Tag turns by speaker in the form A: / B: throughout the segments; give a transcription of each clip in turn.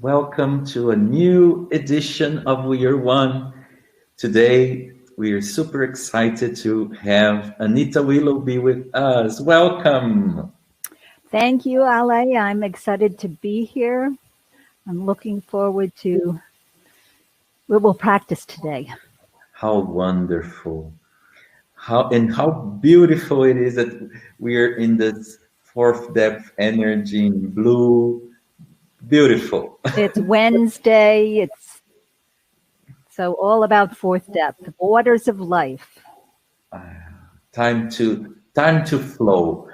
A: Welcome to a new edition of We Are One. Today, we are super excited to have Anita Willoughby with us. Welcome.
B: Thank you, Ale. I'm excited to be here. I'm looking forward to what we'll practice today.
A: How wonderful. How beautiful it is that we are in this fourth depth energy in blue. Beautiful.
B: It's Wednesday. It's so all about fourth depth, the waters of life.
A: Time to flow.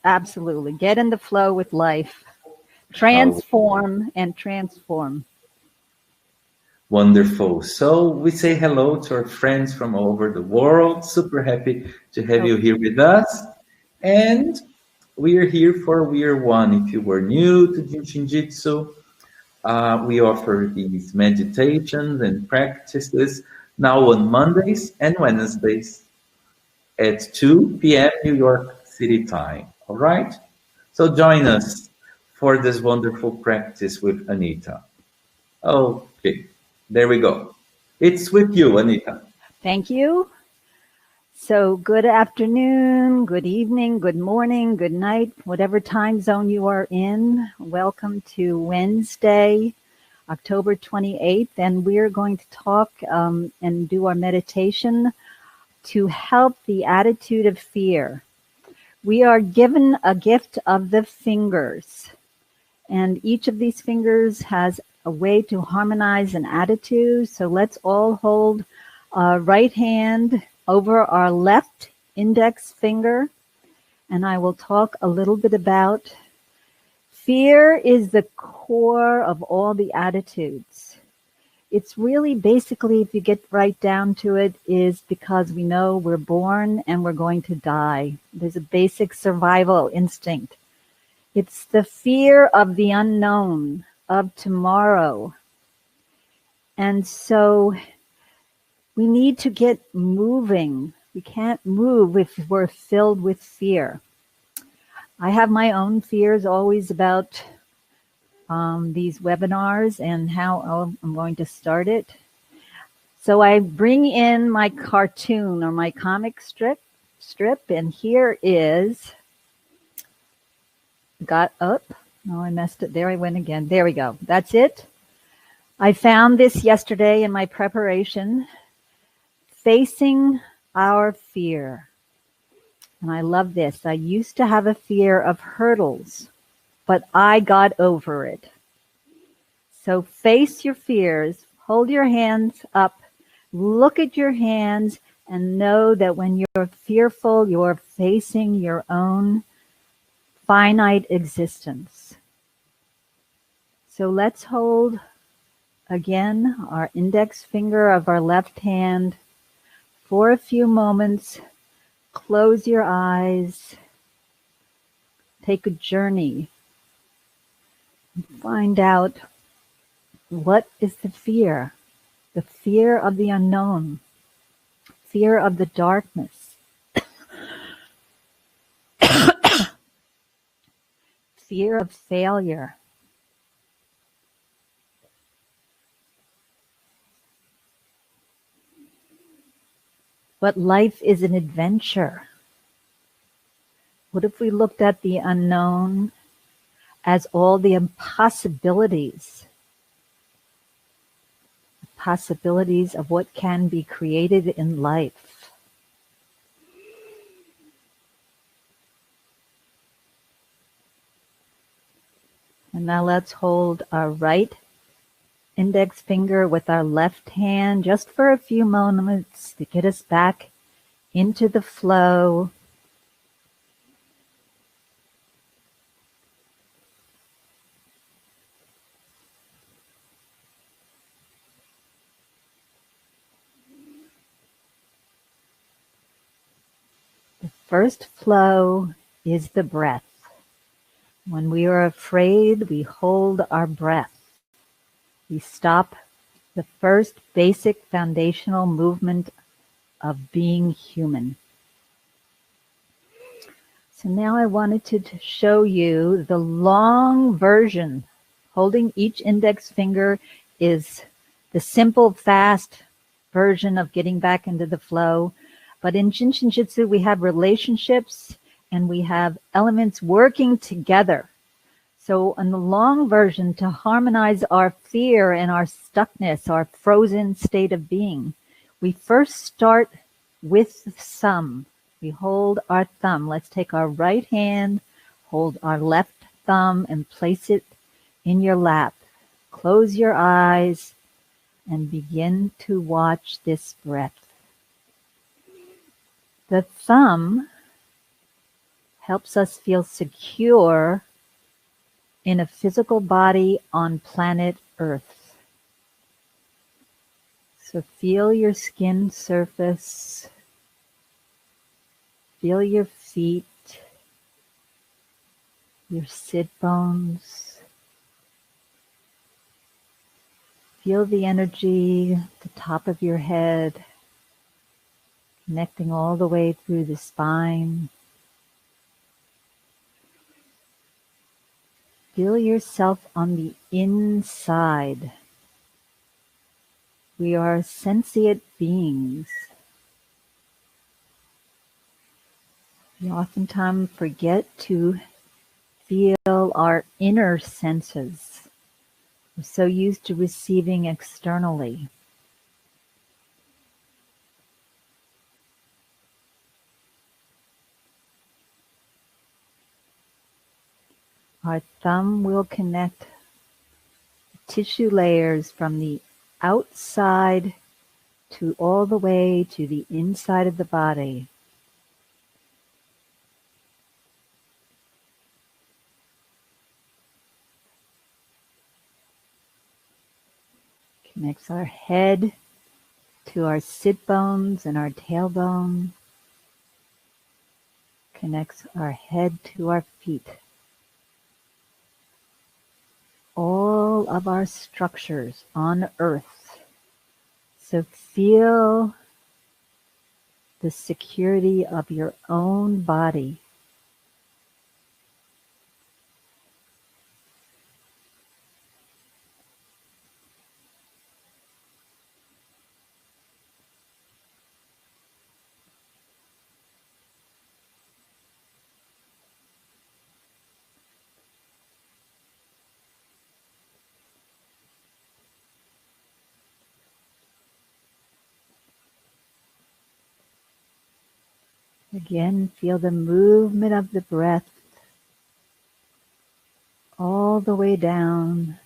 B: Absolutely. Get in the flow with life.
A: How
B: Transform and transform.
A: wonderful. So we say hello to our friends from all over the world. Super happy to have you here with us. And we are here for We Are One. If you were new to Jin Shin Jyutsu, we offer these meditations and practices now on Mondays and Wednesdays at 2 p.m. New York City time. All right? So join us for this wonderful practice with Anita. Okay, there we go. It's with you, Anita.
B: Thank you. So good afternoon, good evening, good morning, good night, whatever time zone you are in. Welcome to Wednesday, October 28th, and we're going to talk and do our meditation to help the attitude of fear. We are given a gift of the fingers, and each of these fingers has a way to harmonize an attitude. So let's all hold our right hand over our left index finger, and I will talk a little bit about fear is the core of all the attitudes. It's really basically, if you get right down to it, is because we know we're born and we're going to die. There's a basic survival instinct. It's the fear of the unknown, of tomorrow. And so we need to get moving. We can't move if we're filled with fear. I have my own fears always about these webinars and how I'm going to start it. So I bring in my cartoon or my comic strip, and here is, I messed it. There I went again. There we go. That's it. I found this yesterday in my preparation. Facing our fear. And I love this. I used to have a fear of hurdles, but I got over it. So face your fears, hold your hands up, look at your hands, and know that when you're fearful, you're facing your own finite existence. So let's hold again our index finger of our left hand for a few moments. Close your eyes. Take a journey. Find out, what is the fear? The fear of the unknown. Fear of the darkness. Fear of failure. But life is an adventure. What if we looked at the unknown as all the impossibilities? The possibilities of what can be created in life. And now let's hold our right index finger with our left hand just for a few moments to get us back into the flow. The first flow is the breath. When we are afraid, we hold our breath. We stop the first basic foundational movement of being human. So now I wanted to show you the long version Holding each index finger is the simple, fast version of getting back into the flow. But in Jin Shin Jyutsu, we have relationships and we have elements working together. So in the long version, to harmonize our fear and our stuckness, our frozen state of being, we first start with thumb. We hold our thumb. Let's take our right hand, hold our left thumb, and place it in your lap. Close your eyes and begin to watch this breath. The thumb helps us feel secure in a physical body on planet Earth. So feel your skin surface, feel your feet, your sit bones. Feel the energy at the top of your head, connecting all the way through the spine. Feel yourself on the inside. We are sentient beings. We oftentimes forget to feel our inner senses. We're so used to receiving externally. Our thumb will connect tissue layers from the outside to all the way to the inside of the body. Connects our head to our sit bones and our tailbone. Connects our head to our feet. All of our structures on Earth. So feel the security of your own body. Again, feel the movement of the breath all the way down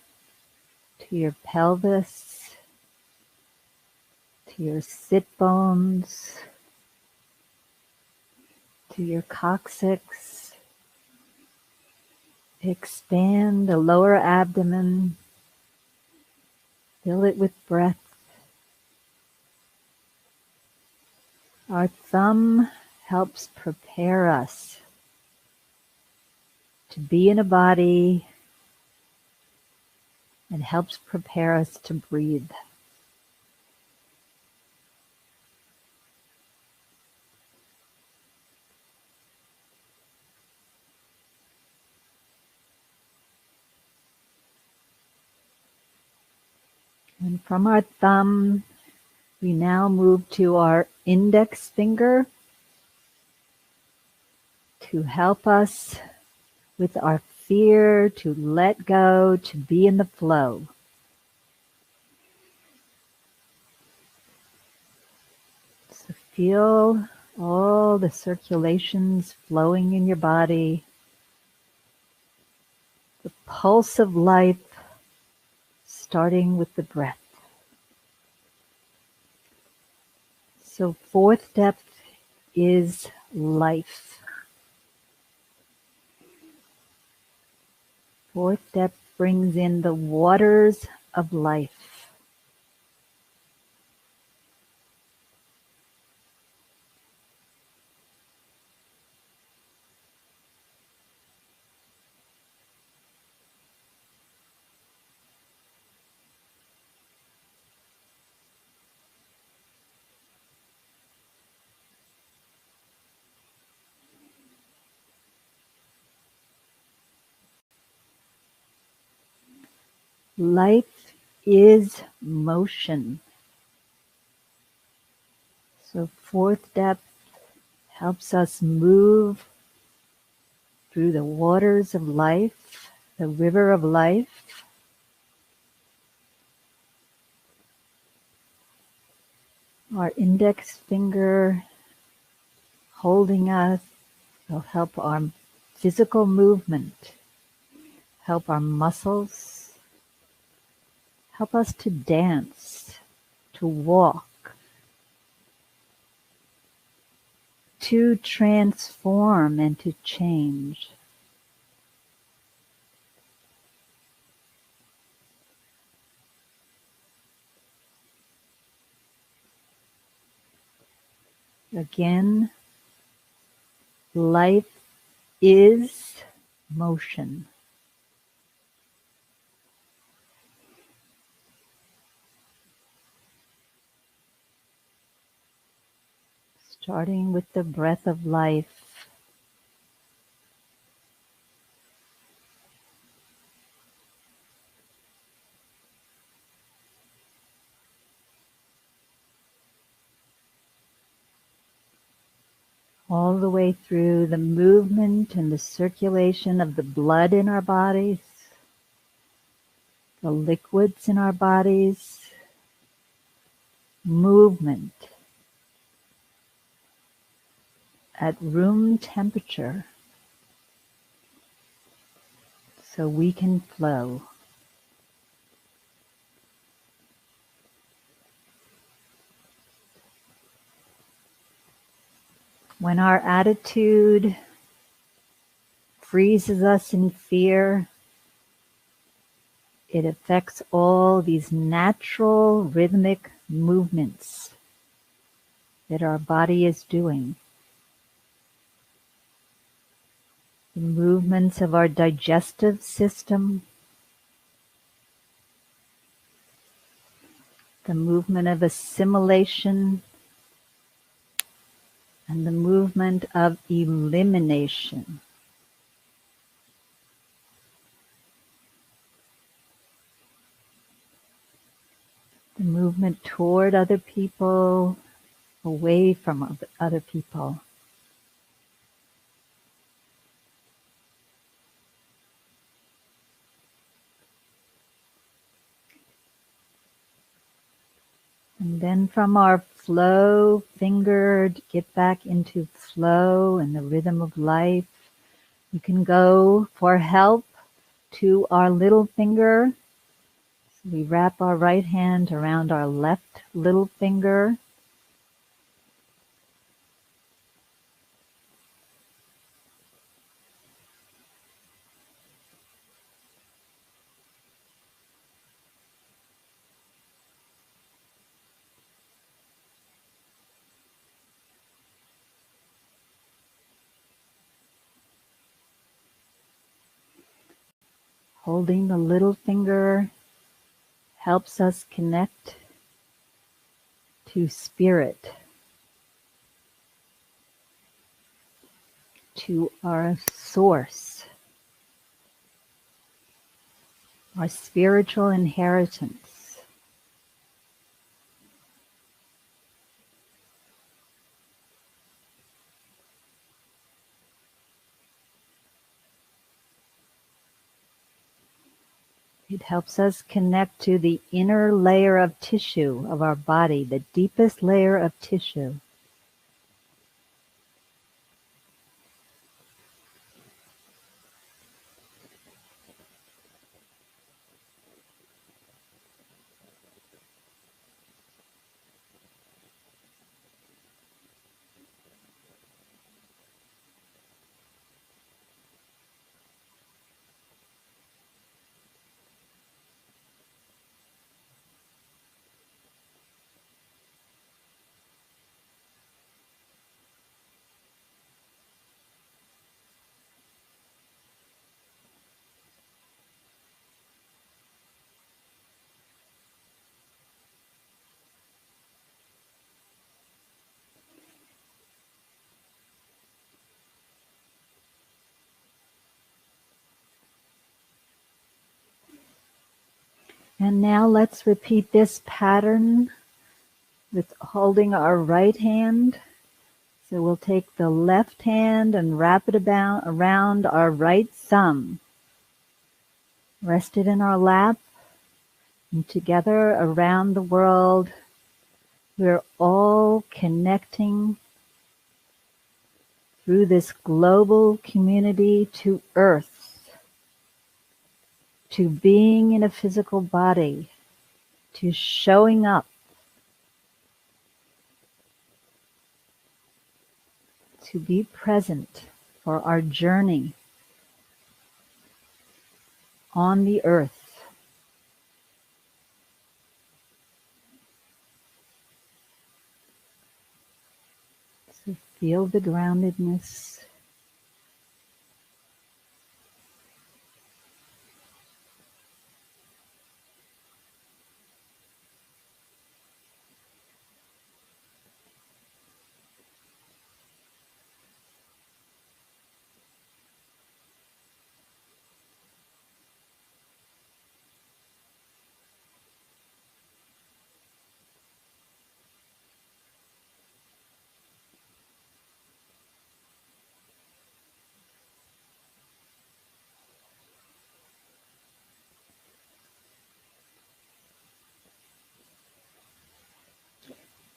B: to your pelvis, to your sit bones, to your coccyx. Expand the lower abdomen. Fill it with breath. Our thumb helps prepare us to be in a body and helps prepare us to breathe. And from our thumb, we now move to our index finger to help us with our fear, to let go, to be in the flow. So feel all the circulations flowing in your body, the pulse of life starting with the breath. So fourth depth is life. Fourth depth brings in the waters of life. Life is motion. So fourth depth helps us move through the waters of life, the river of life. Our index finger holding us will help our physical movement, help our muscles, help us to dance, to walk, to transform and to change. Again, life is motion. Starting with the breath of life. All the way through the movement and the circulation of the blood in our bodies, the liquids in our bodies, movement at room temperature so we can flow. When our attitude freezes us in fear, it affects all these natural rhythmic movements that our body is doing. The movements of our digestive system, the movement of assimilation, and the movement of elimination. The movement toward other people, away from other people. And then from our flow finger, get back into flow and the rhythm of life. You can go for help to our little finger. So we wrap our right hand around our left little finger. Holding the little finger helps us connect to spirit, to our source, our spiritual inheritance. It helps us connect to the inner layer of tissue of our body, the deepest layer of tissue. And now let's repeat this pattern with holding our right hand. So we'll take the left hand and wrap it around our right thumb. Rest it in our lap, and together around the world, we're all connecting through this global community to Earth, to being in a physical body, to showing up, to be present for our journey on the earth. So feel the groundedness.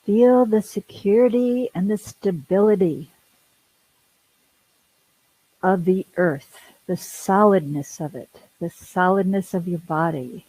B: Feel the security and the stability of the earth, the solidness of it, the solidness of your body.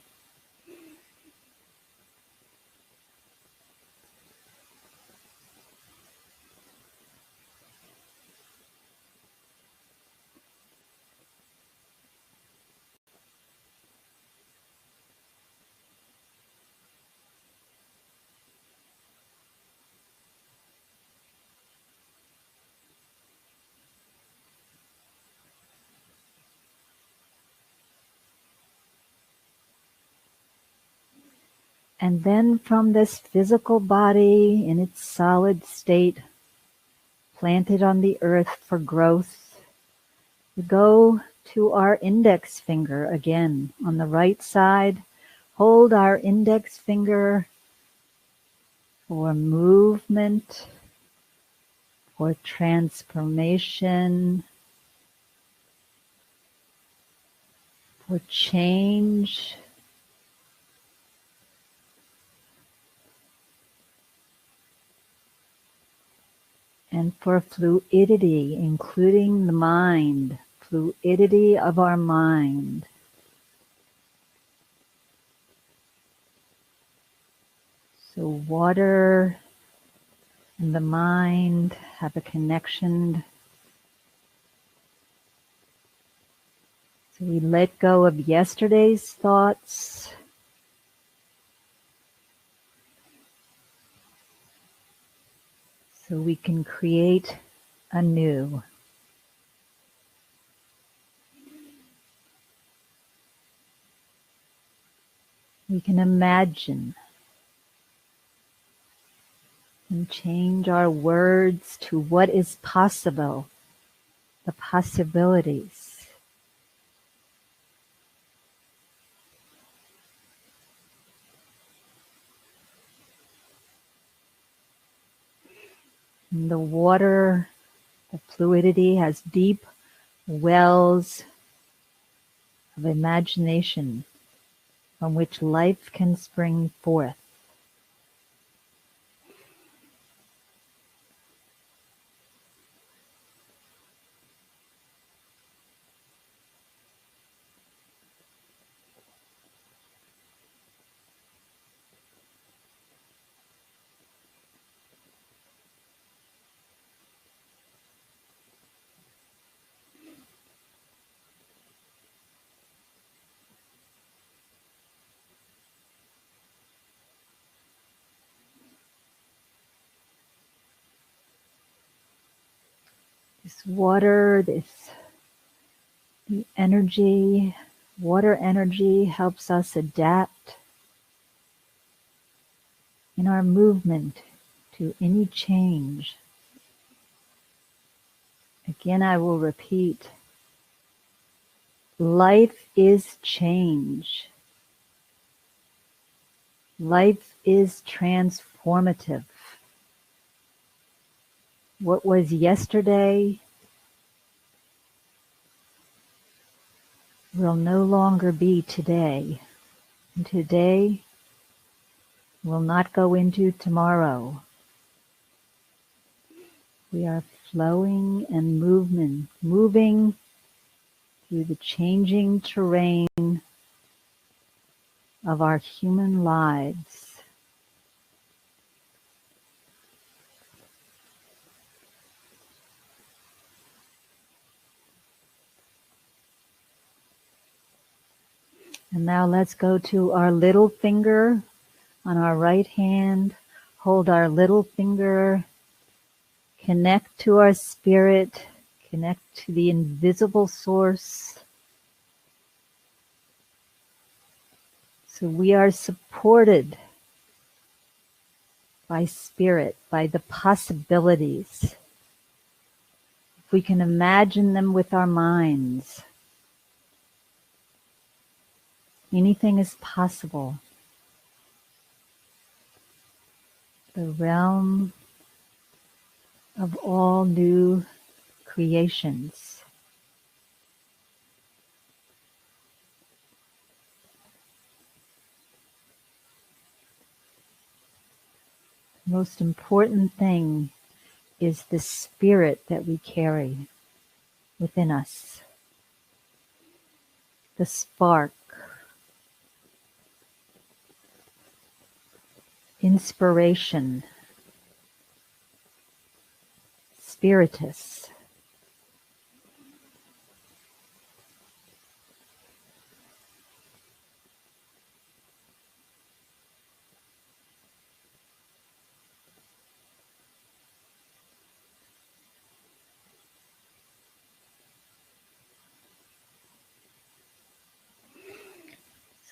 B: And then from this physical body in its solid state, planted on the earth for growth, we go to our index finger again on the right side. Hold our index finger for movement, for transformation, for change. And for fluidity, including the mind, fluidity of our mind. So water and the mind have a connection. So we let go of yesterday's thoughts. So we can create anew. We can imagine and change our words to what is possible, the possibilities. And the water, the fluidity has deep wells of imagination from which life can spring forth. This water, the energy, water energy helps us adapt in our movement to any change. Again, I will repeat, life is change. Life is transformative. What was yesterday will no longer be today. And today will not go into tomorrow. We are flowing and moving through the changing terrain of our human lives. And now let's go to our little finger on our right hand. Hold our little finger. Connect to our spirit. Connect to the invisible source. So we are supported by spirit, by the possibilities. If we can imagine them with our minds, anything is possible. The realm of all new creations. The most important thing is the spirit that we carry within us. The spark. Inspiration. Spiritus.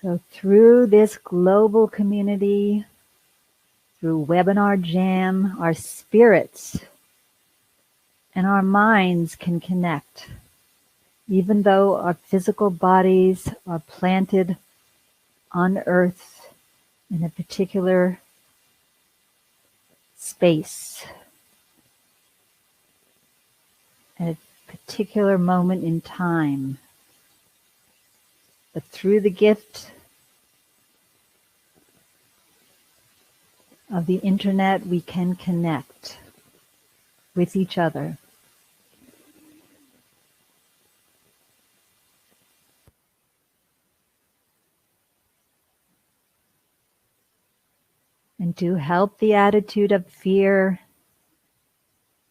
B: So through this global community, through Webinar Jam, our spirits and our minds can connect. Even though our physical bodies are planted on Earth in a particular space, at a particular moment in time. But through the gift of the internet, we can connect with each other. And to help the attitude of fear,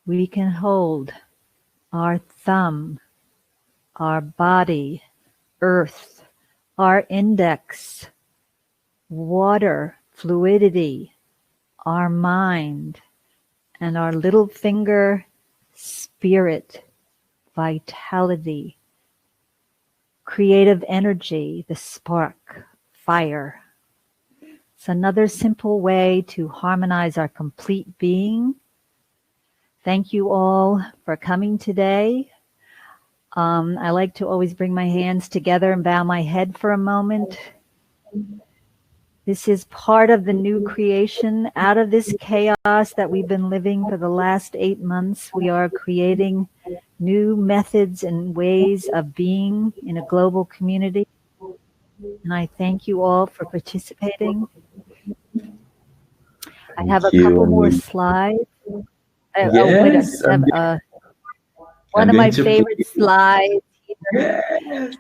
B: we can hold our thumb, our body, earth, our index, water, fluidity, our mind, and our little finger, spirit, vitality, creative energy, the spark, fire. It's another simple way to harmonize our complete being. Thank you all for coming today. I like to always bring my hands together and bow my head for a moment. This is part of the new creation. Out of this chaos that we've been living for the last 8 months, we are creating new methods and ways of being in a global community. And I thank you all for participating. I have a couple more slides.
A: Yes,
B: oh, wait, I just have one of my favorite slides here.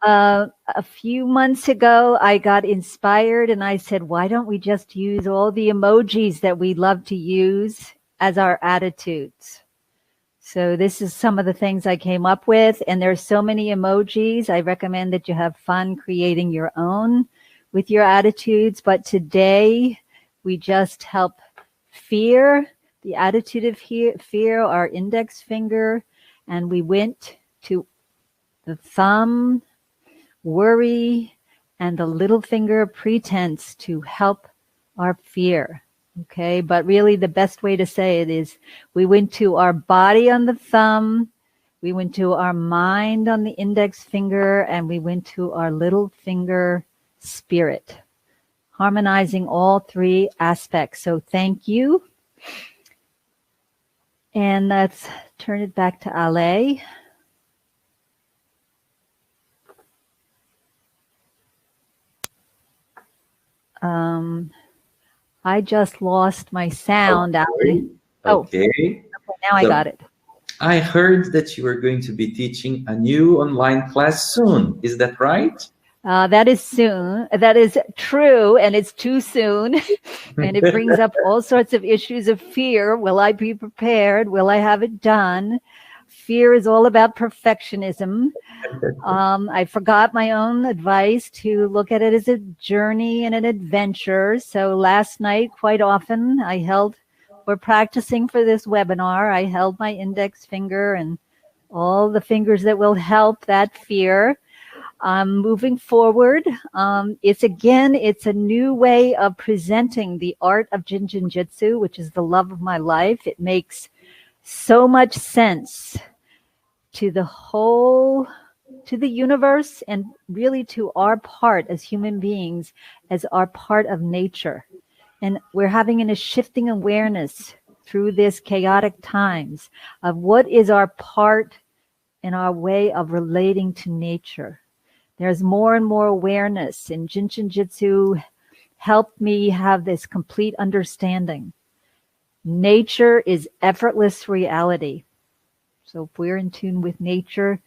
B: A few months ago, I got inspired and I said, why don't we just use all the emojis that we love to use as our attitudes? So this is some of the things I came up with, and there's so many emojis. I recommend that you have fun creating your own with your attitudes. But today, we just help fear, the attitude of fear, our index finger, and we went to the thumb, worry, and the little finger, pretense, to help our fear. Okay, but really the best way to say it is we went to our body on the thumb, we went to our mind on the index finger, and we went to our little finger, spirit. harmonizing all three aspects. So thank you. And let's turn it back to Ale. I just lost my sound, Ale.
A: Okay.
B: Now I got it.
A: I heard that you are going to be teaching a new online class soon. Is that right?
B: That is soon. That is true, and it's too soon. And it brings up all sorts of issues of fear. Will I be prepared? Will I have it done? Fear is all about perfectionism. I forgot my own advice to look at it as a journey and an adventure. So last night, quite often, we're practicing for this webinar. I held my index finger and all the fingers that will help that fear. Moving forward, it's a new way of presenting the art of Jin Shin Jyutsu, which is the love of my life. It makes so much sense to the universe, and really to our part as human beings, as our part of nature. And we're having a shifting awareness through this chaotic times of what is our part in our way of relating to nature. There's more and more awareness, and Jin Shin Jyutsu helped me have this complete understanding. Nature is effortless reality. So if we're in tune with nature,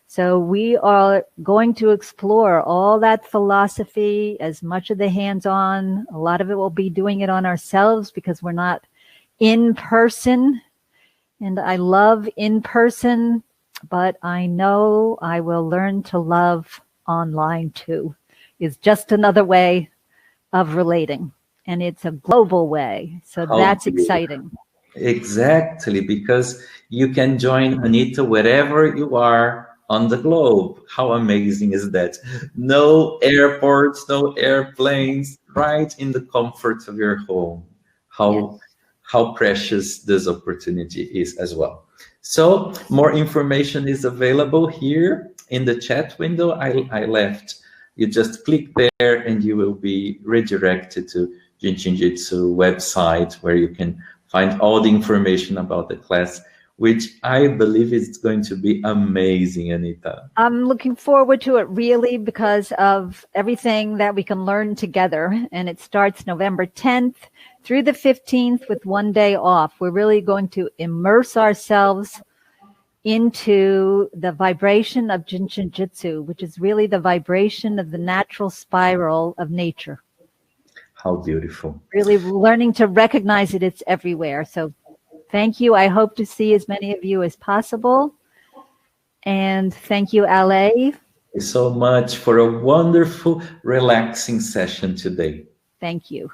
B: so we are going to explore all that philosophy, as much of the hands-on. A lot of it will be doing it on ourselves because we're not in person. And I love in person, but I know I will learn to love online too. It's just another way of relating, and it's a global way. So that's exciting.
A: Exactly, because you can join Anita wherever you are on the globe. How amazing is that? No airports, no airplanes, right in the comfort of your home. How precious this opportunity is as well. So more information is available here in the chat window. I left. You just click there and you will be redirected to Jin Shin Jyutsu website, where you can find all the information about the class, which I believe is going to be amazing, Anita.
B: I'm looking forward to it, really, because of everything that we can learn together. And it starts November 10th through the 15th with one day off. We're really going to immerse ourselves into the vibration of Jin Shin Jyutsu, which is really the vibration of the natural spiral of nature.
A: How beautiful.
B: Really learning to recognize it. It's everywhere. So thank you. I hope to see as many of you as possible. And thank you, Ale.
A: Thank you so much for a wonderful, relaxing session today.
B: Thank you.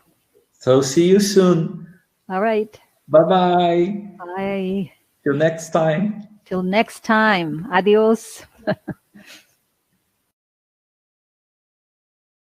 A: So see you soon.
B: All right.
A: Bye-bye.
B: Bye.
A: Till next time.
B: Till next time. Adios.